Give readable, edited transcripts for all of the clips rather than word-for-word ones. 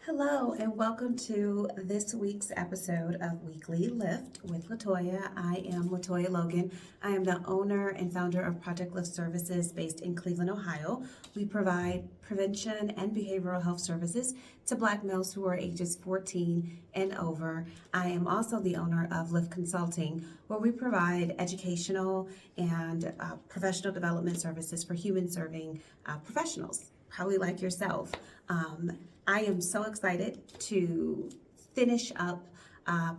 Hello, and welcome to this week's episode of Weekly Lift with Latoya. I am Latoya Logan. I am the owner and founder of Project Lift Services based in Cleveland, Ohio. We provide prevention and behavioral health services to Black males who are ages 14 and over. I am also the owner of Lift Consulting, where we provide educational and professional development services for human serving professionals, probably like yourself. I am so excited to finish up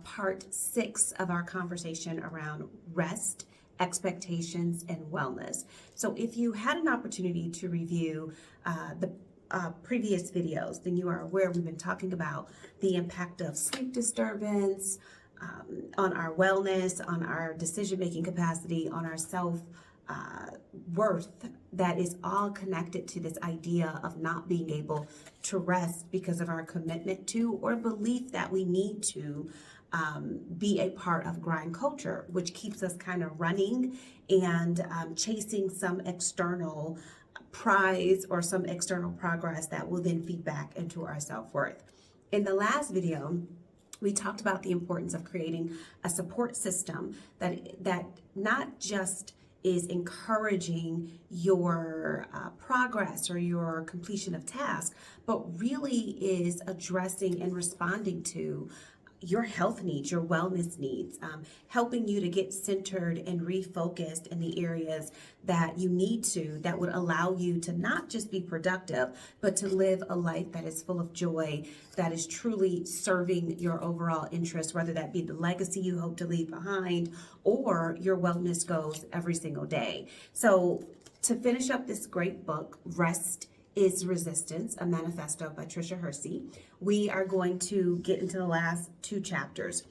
part 6 of our conversation around rest, expectations, and wellness. So if you had an opportunity to review the previous videos, then you are aware we've been talking about the impact of sleep disturbance on our wellness, on our decision-making capacity, on our self-worth, that is all connected to this idea of not being able to rest because of our commitment to or belief that we need to be a part of grind culture, which keeps us kind of running and chasing some external prize or some external progress that will then feed back into our self-worth. In the last video, we talked about the importance of creating a support system that not just is encouraging your progress or your completion of tasks, but really is addressing and responding to your health needs, your wellness needs, helping you to get centered and refocused in the areas that you need to, that would allow you to not just be productive, but to live a life that is full of joy, that is truly serving your overall interests, whether that be the legacy you hope to leave behind or your wellness goals every single day. So to finish up this great book, Rest is Resistance, a Manifesto by Tricia Hersey, we are going to get into the last 2 chapters.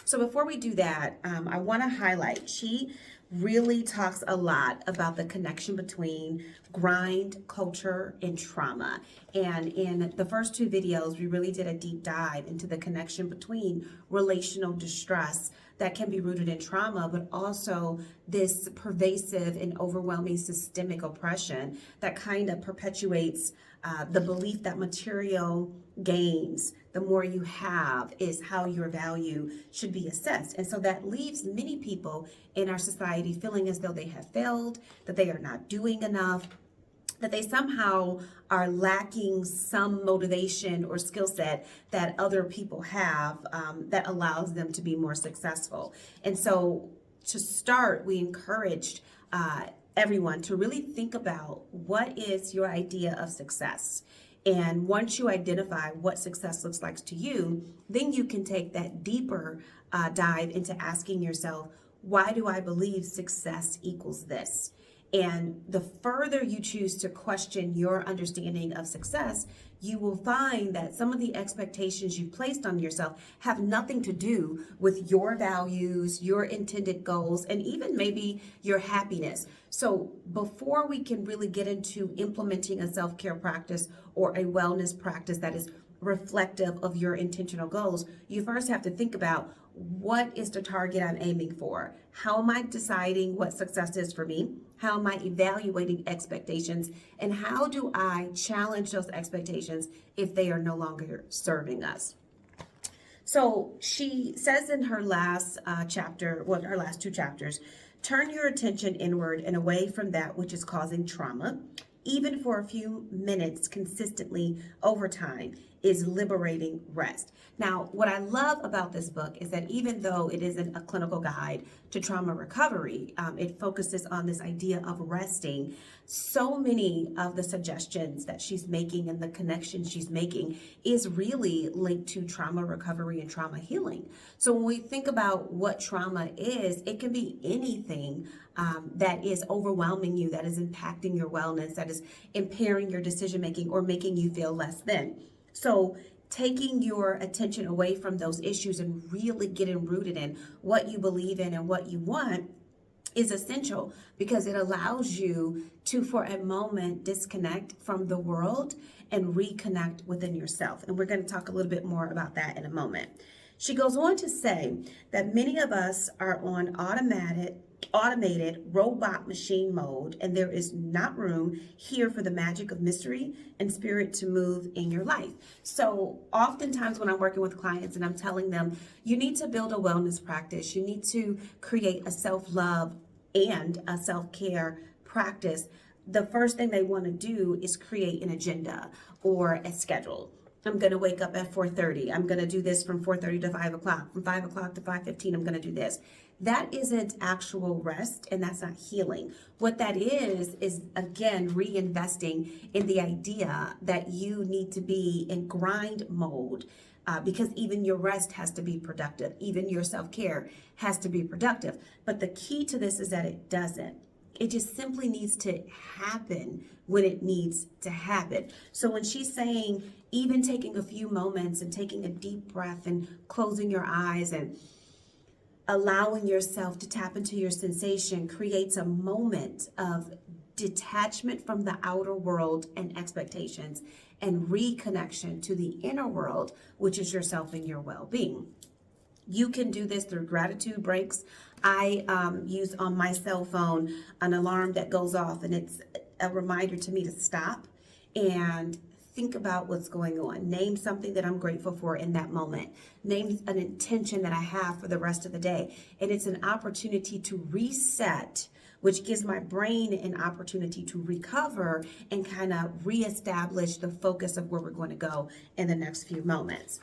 So before we do that, I want to highlight, she really talks a lot about the connection between grind culture and trauma. And in the first 2 videos, we really did a deep dive into the connection between relational distress that can be rooted in trauma, but also this pervasive and overwhelming systemic oppression that kind of perpetuates the belief that material gains, the more you have, is how your value should be assessed. And so that leaves many people in our society feeling as though they have failed, that they are not doing enough, that they somehow are lacking some motivation or skill set that other people have that allows them to be more successful. And so to start, we encouraged everyone to really think about what is your idea of success. And once you identify what success looks like to you, then you can take that deeper dive into asking yourself, why do I believe success equals this? And the further you choose to question your understanding of success, you will find that some of the expectations you've placed on yourself have nothing to do with your values, your intended goals, and even maybe your happiness. So before we can really get into implementing a self-care practice or a wellness practice that is reflective of your intentional goals, you first have to think about, what is the target I'm aiming for? How am I deciding what success is for me? How am I evaluating expectations? And how do I challenge those expectations if they are no longer serving us? So she says in her last chapter, well, her last 2 chapters, turn your attention inward and away from that which is causing trauma, even for a few minutes consistently over time, is liberating rest. Now, what I love about this book is that even though it isn't a clinical guide to trauma recovery, it focuses on this idea of resting. So many of the suggestions that she's making and the connections she's making is really linked to trauma recovery and trauma healing. So when we think about what trauma is, it can be anything that is overwhelming you, that is impacting your wellness, that is impairing your decision making or making you feel less than. So taking your attention away from those issues and really getting rooted in what you believe in and what you want is essential, because it allows you to, for a moment, disconnect from the world and reconnect within yourself. And we're going to talk a little bit more about that in a moment. She goes on to say that many of us are on automatic automated robot machine mode, and there is not room here for the magic of mystery and spirit to move in your life. So oftentimes when I'm working with clients and I'm telling them, you need to build a wellness practice, you need to create a self-love and a self-care practice, the first thing they want to do is create an agenda or a schedule. I'm going to wake up at 4:30. I'm going to do this from 4:30 to 5 o'clock. From 5 o'clock to 5:15, I'm going to do this. That isn't actual rest, and that's not healing. What that is again, reinvesting in the idea that you need to be in grind mode, because even your rest has to be productive. Even your self-care has to be productive. But the key to this is that it doesn't. It just simply needs to happen when it needs to happen. So when she's saying, even taking a few moments and taking a deep breath and closing your eyes and allowing yourself to tap into your sensation creates a moment of detachment from the outer world and expectations and reconnection to the inner world, which is yourself and your well-being. You can do this through gratitude breaks. I use on my cell phone an alarm that goes off, and it's a reminder to me to stop and think about what's going on. Name something that I'm grateful for in that moment. Name an intention that I have for the rest of the day. And it's an opportunity to reset, which gives my brain an opportunity to recover and kind of reestablish the focus of where we're going to go in the next few moments.